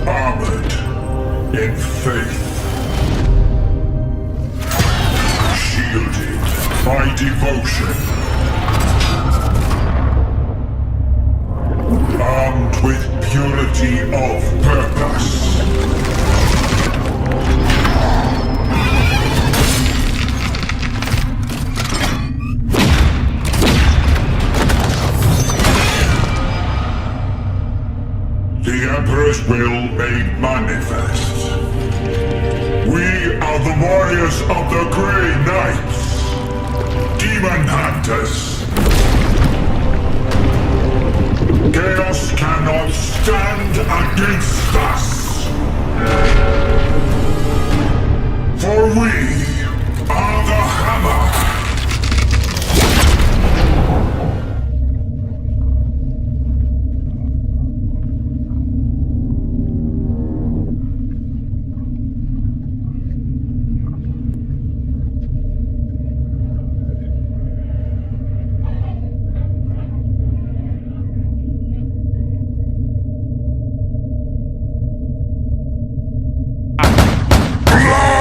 Armored in faith, shielded by devotion, armed with purity of purpose. The Emperor's will made manifest. We are the warriors of the Grey Knights, demon hunters. Chaos cannot stand against us. For we are the Hammer.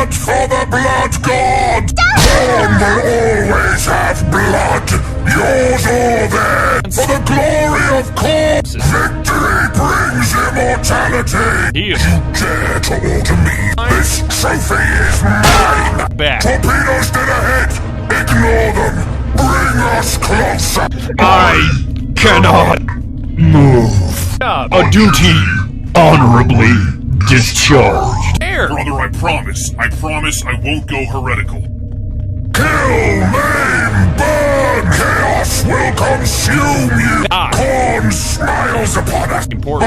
For the blood god! Dawn will always have blood! Yours or theirs! For the glory of corpse! Victory brings immortality! You dare to alter me! This trophy is mine! Torpedoes dead ahead! Ignore them! Bring us closer! I cannot move. A duty honorably discharged. Brother, I promise I won't go heretical. Kill, maim, burn! Chaos will consume you! Corn smiles upon us! I will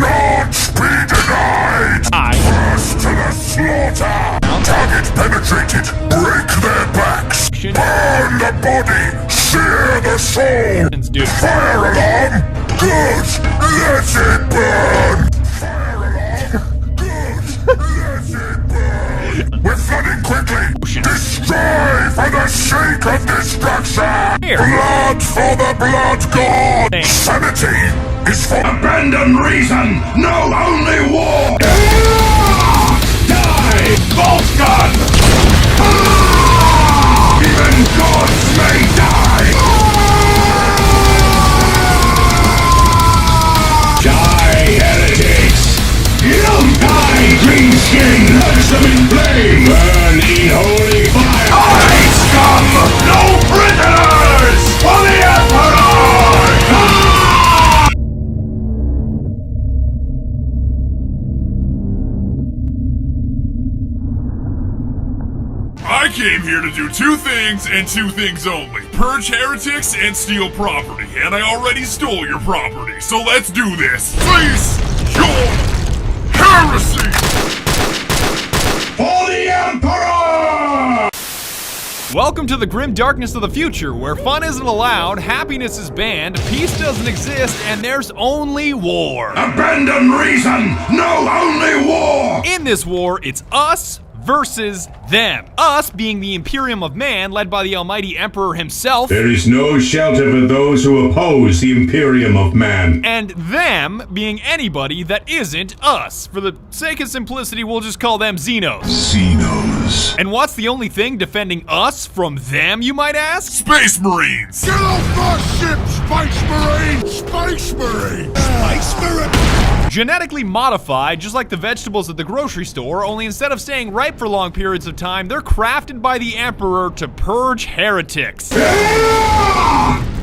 not be denied! First to the slaughter! Target penetrated! Break their backs! Burn the body! Sear the soul! Fire alarm! Good! Let it burn! Fire alarm! Let it burn! We're flooding quickly! Destroy for the sake of destruction! Blood for the blood god! Sanity is for abandoned reason! No, only war! Die! Vault gun! Even gods may die! Die, heretics! You'll die, green skin! Touch them in flame! Burn in holy fire! Die, scum! No prisoners! For the Emperor! I came here to do two things and two things only. Purge heretics and steal property. And I already stole your property, so let's do this. Face your heresy! For the Emperor! Welcome to the grim darkness of the future, where fun isn't allowed, happiness is banned, peace doesn't exist, and there's only war. Abandon reason! No, only war! In this war, it's us versus them. Us being the Imperium of Man, led by the almighty Emperor himself. There is no shelter for those who oppose the Imperium of Man. And them being anybody that isn't us. For the sake of simplicity, we'll just call them Xenos. Xenos. And what's the only thing defending us from them, you might ask? Space Marines! Get off my ship, Space Marine! Space Marine! Space Marine! Genetically modified, just like the vegetables at the grocery store, only instead of staying ripe for long periods of time, they're crafted by the Emperor to purge heretics.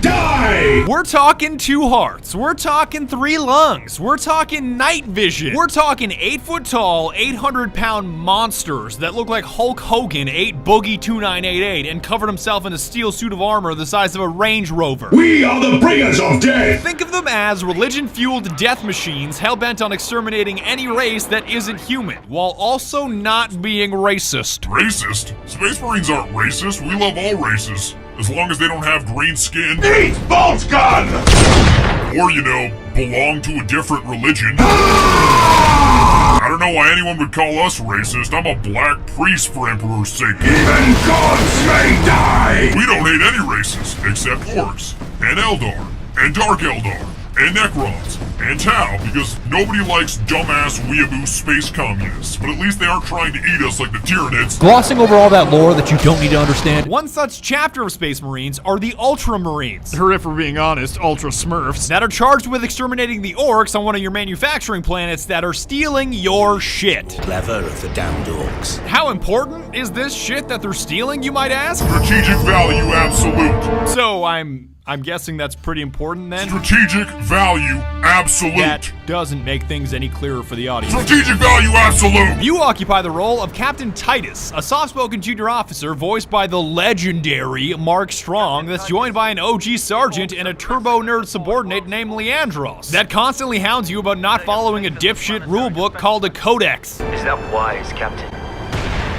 Die! We're talking 2 hearts, we're talking 3 lungs, we're talking night vision, we're talking 8 foot tall, 800-pound monsters that look like Hulk Hogan ate Boogie 2988 and covered himself in a steel suit of armor the size of a Range Rover. We are the bringers of death! Think of them as religion-fueled death machines hell-bent on exterminating any race that isn't human, while also not being racist. Racist? Space Marines aren't racist. We love all races. As long as they don't have green skin. Eat Vault Gun! Or, you know, belong to a different religion. I don't know why anyone would call us racist. I'm a black priest for Emperor's sake. Even gods may die! We don't hate any races, except orcs, and Eldar, and Dark Eldar, and Necrons, and Tau, because nobody likes dumbass weeaboo space communists, but at least they aren't trying to eat us like the Tyranids. Glossing over all that lore that you don't need to understand. One such chapter of Space Marines are the Ultramarines, or if we're being honest, Ultra Smurfs, that are charged with exterminating the orcs on one of your manufacturing planets that are stealing your shit. Clever of the damned orcs. How important is this shit that they're stealing, you might ask? Strategic value absolute. So I'm guessing that's pretty important then? Strategic value absolute. That doesn't make things any clearer for the audience. Strategic value absolute. You occupy the role of Captain Titus, a soft-spoken junior officer voiced by the legendary Mark Strong that's joined by an OG sergeant and a turbo-nerd subordinate named Leandros that constantly hounds you about not following a dipshit rulebook called a codex. Is that wise, Captain?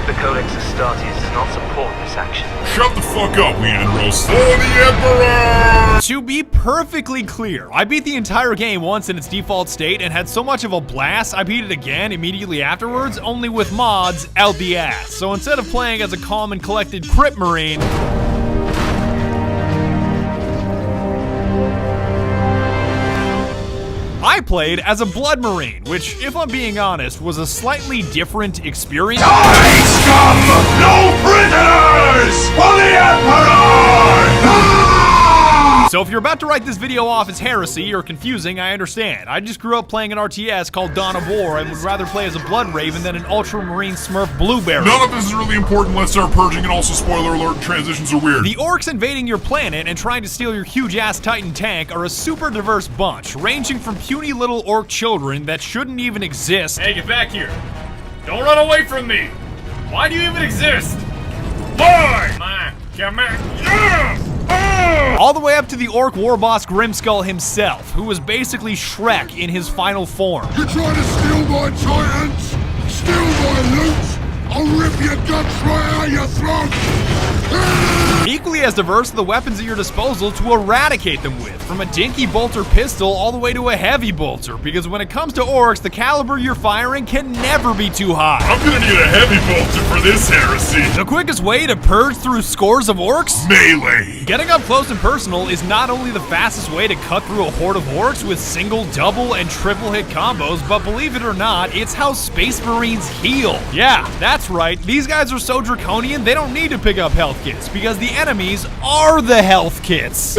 The Codex Astartes does not support this action. Shut the fuck up, Leandros. For the Emperor! To be perfectly clear, I beat the entire game once in its default state and had so much of a blast, I beat it again immediately afterwards, only with mods out the ass. So instead of playing as a calm and collected Crypt Marine, I played as a Blood Marine, which, if I'm being honest, was a slightly different experience. Die, scum! No prisoners! For the Emperor! So if you're about to write this video off as heresy or confusing, I understand. I just grew up playing an RTS called Dawn of War and would rather play as a Blood Raven than an Ultramarine Smurf Blueberry. None of this is really important. Let's start purging, and also spoiler alert, transitions are weird. The orcs invading your planet and trying to steal your huge-ass Titan tank are a super diverse bunch, ranging from puny little orc children that shouldn't even exist. Hey, get back here. Don't run away from me. Why do you even exist? Why? Come here. Yeah! All the way up to the orc war boss Grimskull himself, who was basically Shrek in his final form. You trying to steal my Titans? Steal my loot? I'll rip your guts right out your throat! Equally as diverse are the weapons at your disposal to eradicate them with, from a dinky bolter pistol all the way to a heavy bolter, because when it comes to orcs, the caliber you're firing can never be too high. I'm gonna need a heavy bolter for this heresy. The quickest way to purge through scores of orcs? Melee. Getting up close and personal is not only the fastest way to cut through a horde of orcs with single, double, and triple hit combos, but believe it or not, it's how Space Marines heal. Yeah, that's right, these guys are so draconian they don't need to pick up health kits, because the enemies are the health kits.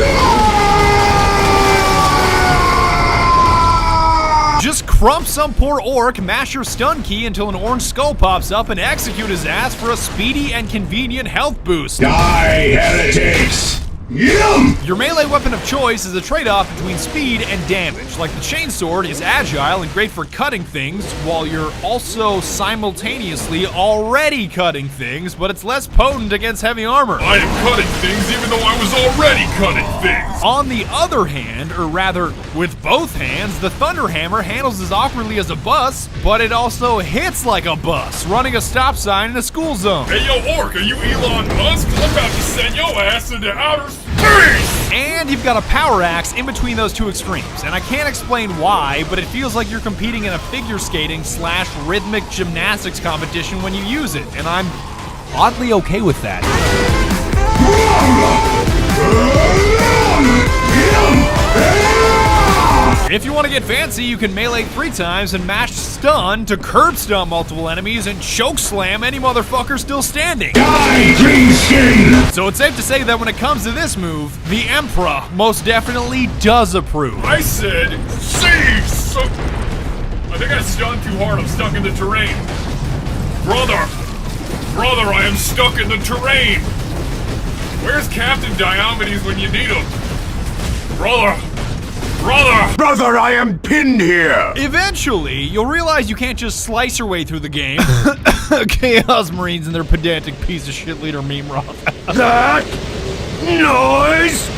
Just crump some poor orc, mash your stun key until an orange skull pops up, and execute his ass for a speedy and convenient health boost. Die, heretics! Yum! Your melee weapon of choice is a trade-off between speed and damage. Like the chainsword is agile and great for cutting things, while you're also simultaneously already cutting things, but it's less potent against heavy armor. I am cutting things even though I was already cutting things. On the other hand, or rather, with both hands, the Thunderhammer handles as awkwardly as a bus, but it also hits like a bus, running a stop sign in a school zone. Hey yo, orc, are you Elon Musk? I'm about to send your ass into outer space! And you've got a power axe in between those two extremes, and I can't explain why, but it feels like you're competing in a figure skating / rhythmic gymnastics competition when you use it, and I'm oddly okay with that. If you want to get fancy, you can melee 3 times and mash stun to curb stun multiple enemies and choke slam any motherfucker still standing. Die, green skin! So it's safe to say that when it comes to this move, the Emperor most definitely does approve. I said, cease! I think I stunned too hard. I'm stuck in the terrain. Brother, I am stuck in the terrain. Where's Captain Diomedes when you need him? Brother, I am pinned here! Eventually, you'll realize you can't just slice your way through the game. Chaos Marines and their pedantic piece of shit leader meme rock. That noise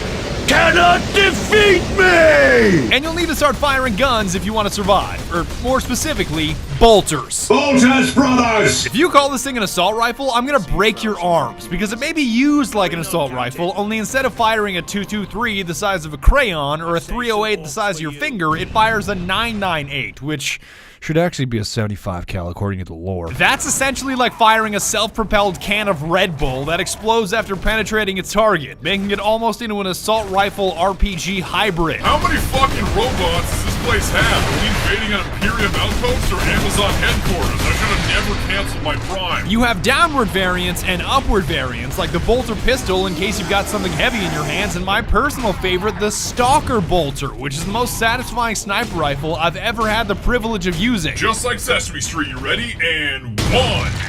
cannot defeat me! And you'll need to start firing guns if you want to survive. Or more specifically, bolters. Bolters, brothers! If you call this thing an assault rifle, I'm gonna break your arms, because it may be used like an assault rifle, only instead of firing a 223 the size of a crayon or a 308 the size of your finger, it fires a 998, which should actually be a 75 cal according to the lore. That's essentially like firing a self-propelled can of Red Bull that explodes after penetrating its target, making it almost into an assault rifle RPG hybrid. How many fucking robots does this place have? Are we invading an Imperium outpost or Amazon headquarters? I should have never canceled my Prime. You have downward variants and upward variants, like the bolter pistol in case you've got something heavy in your hands, and my personal favorite, the Stalker bolter, which is the most satisfying sniper rifle I've ever had the privilege of using. Just like Sesame Street, you ready? And 1,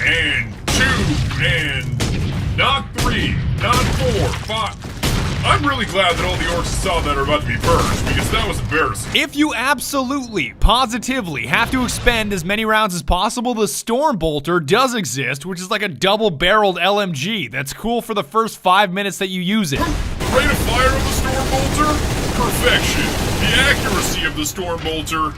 and 2, and not 3, not 4, 5. I'm really glad that all the orcs saw that are about to be purged, because that was embarrassing. If you absolutely, positively have to expend as many rounds as possible, the Storm Bolter does exist, which is like a double-barreled LMG that's cool for the first 5 minutes that you use it. The rate of fire of the Storm Bolter? Perfection. The accuracy of the Storm Bolter?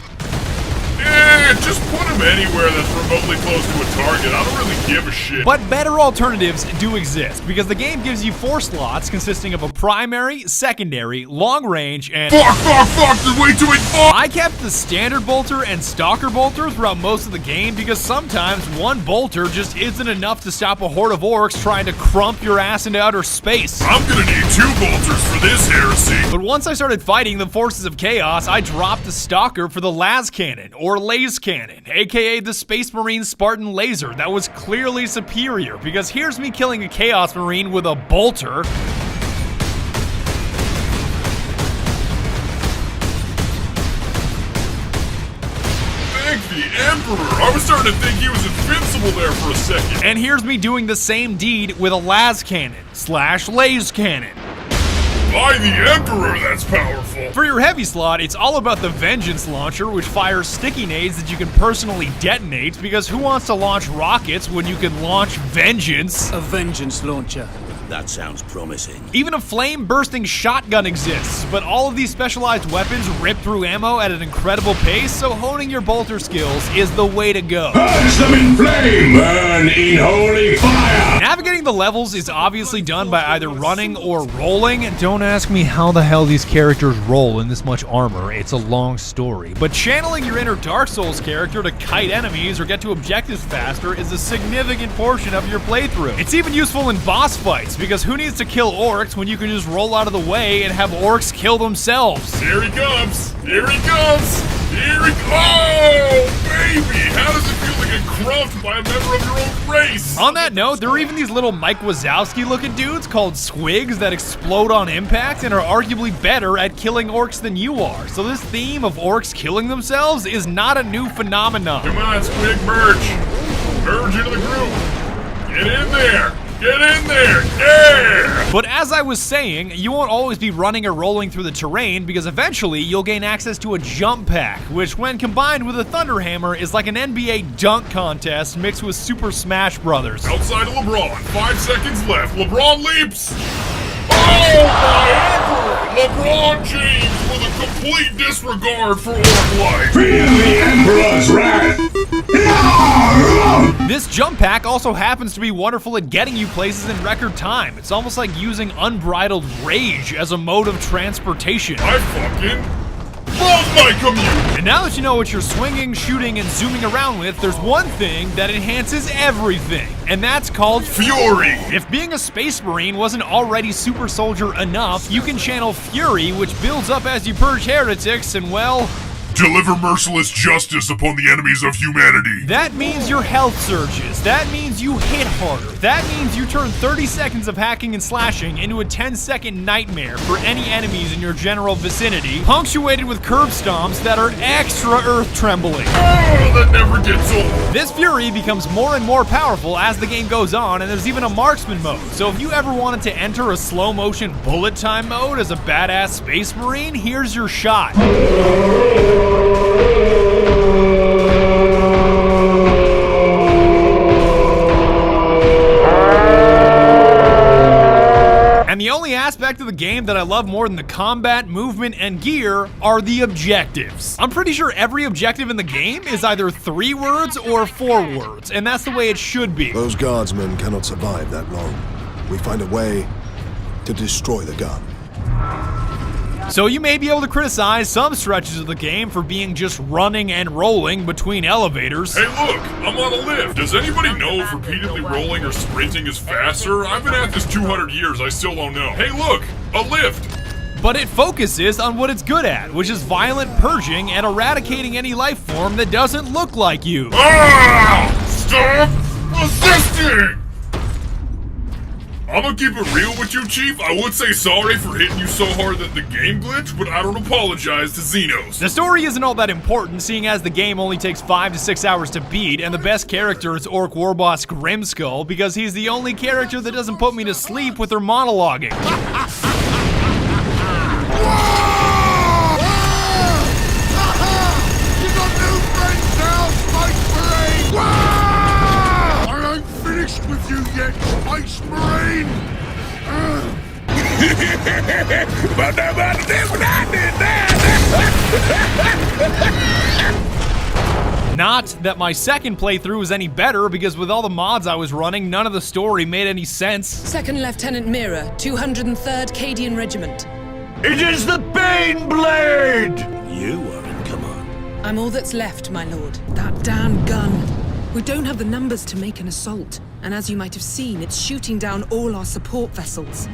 Just put him anywhere that's remotely close to a target. I don't really give a shit. But better alternatives do exist, because the game gives you 4 slots consisting of a primary, secondary, long range, and Fuck, there's way too many fuck! I kept the standard bolter and stalker bolter throughout most of the game because sometimes one bolter just isn't enough to stop a horde of orcs trying to crump your ass into outer space. I'm gonna need 2 bolters for this heresy. But once I started fighting the forces of chaos, I dropped the stalker for the las cannon, or laze cannon, aka the Space Marine Spartan laser that was clearly superior, because here's me killing a Chaos Marine with a bolter. Thank the Emperor! I was starting to think he was invincible there for a second. And here's me doing the same deed with a las cannon / laze cannon. By the Emperor, that's powerful. For your heavy slot, it's all about the Vengeance Launcher, which fires sticky nades that you can personally detonate, because who wants to launch rockets when you can launch vengeance? A vengeance launcher. That sounds promising. Even a flame-bursting shotgun exists, but all of these specialized weapons rip through ammo at an incredible pace, so honing your bolter skills is the way to go. Purge them in flame! Burn in holy fire! Navigating the levels is obviously done by either running or rolling. Don't ask me how the hell these characters roll in this much armor, it's a long story. But channeling your inner Dark Souls character to kite enemies or get to objectives faster is a significant portion of your playthrough. It's even useful in boss fights, because who needs to kill orcs when you can just roll out of the way and have orcs kill themselves? Here he comes! Here he comes! Here he Oh, baby! How does it feel to get crumped by a member of your own race? On that note, there are even these little Mike Wazowski looking dudes called squigs that explode on impact and are arguably better at killing orcs than you are. So this theme of orcs killing themselves is not a new phenomenon. Come on, Squig, merge! Merge into the group! Get in there! Get in there! Yeah! But as I was saying, you won't always be running or rolling through the terrain, because eventually you'll gain access to a jump pack, which when combined with a Thunder Hammer is like an NBA dunk contest mixed with Super Smash Brothers. Outside of LeBron, 5 seconds left. LeBron leaps! Oh my Emperor! LeBron James with a complete disregard for orc life! Feel the Emperor's wrath! This jump pack also happens to be wonderful at getting you places in record time. It's almost like using unbridled rage as a mode of transportation. I fucking love my commute! And now that you know what you're swinging, shooting, and zooming around with, there's one thing that enhances everything, and that's called Fury! If being a Space Marine wasn't already super soldier enough, you can channel Fury, which builds up as you purge heretics, and well, deliver merciless justice upon the enemies of humanity. that means your health surges. That means you hit harder. That means you turn 30 seconds of hacking and slashing into a 10-second nightmare for any enemies in your general vicinity, punctuated with curb stomps that are extra earth-trembling. Oh, that never gets old. This Fury becomes more and more powerful as the game goes on, and there's even a marksman mode. So if you ever wanted to enter a slow-motion bullet time mode as a badass Space Marine, here's your shot. And the only aspect of the game that I love more than the combat, movement, and gear are the objectives. I'm pretty sure every objective in the game is either 3 words or 4 words, and that's the way it should be. Those guardsmen cannot survive that long. We find a way to destroy the gun. So you may be able to criticize some stretches of the game for being just running and rolling between elevators. Hey look, I'm on a lift. Does anybody know if repeatedly rolling or sprinting is faster? I've been at this 200 years, I still don't know. Hey look, a lift. But it focuses on what it's good at, which is violent purging and eradicating any life form that doesn't look like you. Ah! Stop resisting! I'm gonna keep it real with you, Chief. I would say sorry for hitting you so hard that the game glitched, but I don't apologize to Xenos. The story isn't all that important, seeing as the game only takes 5 to 6 hours to beat, and the best character is Orc Warboss Grimskull, because he's the only character that doesn't put me to sleep with her monologuing. With you yet, Space Marine! But nobody did what I did there! Not that my second playthrough was any better, because with all the mods I was running, none of the story made any sense. Second Lieutenant Mira, 203rd Cadian Regiment. It is the Baneblade! You are in command. I'm all that's left, my lord. That damn gun. We don't have the numbers to make an assault, and as you might have seen, it's shooting down all our support vessels.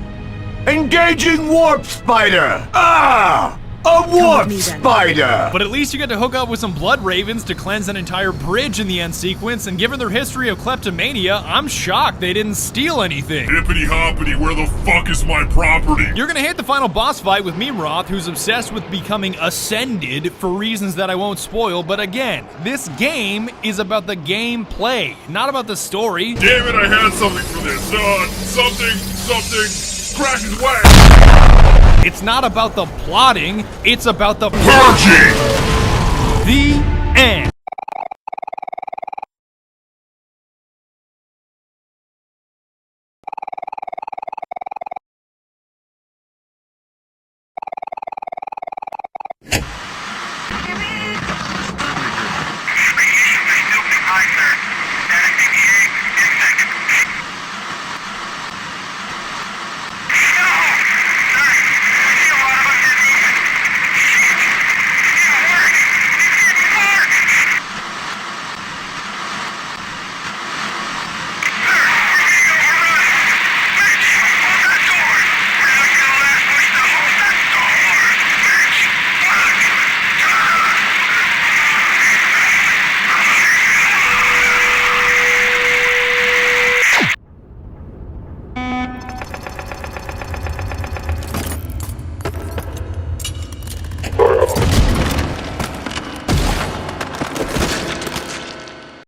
Engaging Warp Spider! Ah! A Warp Spider! But at least you get to hook up with some Blood Ravens to cleanse an entire bridge in the end sequence, and given their history of kleptomania, I'm shocked they didn't steal anything. Hippity hoppity, where the fuck is my property? You're gonna hate the final boss fight with Mimroth, who's obsessed with becoming ascended for reasons that I won't spoil, but again, this game is about the gameplay, not about the story. Damn it, I had something for this. Something, crack his way. It's not about the plotting, it's about the Purging! The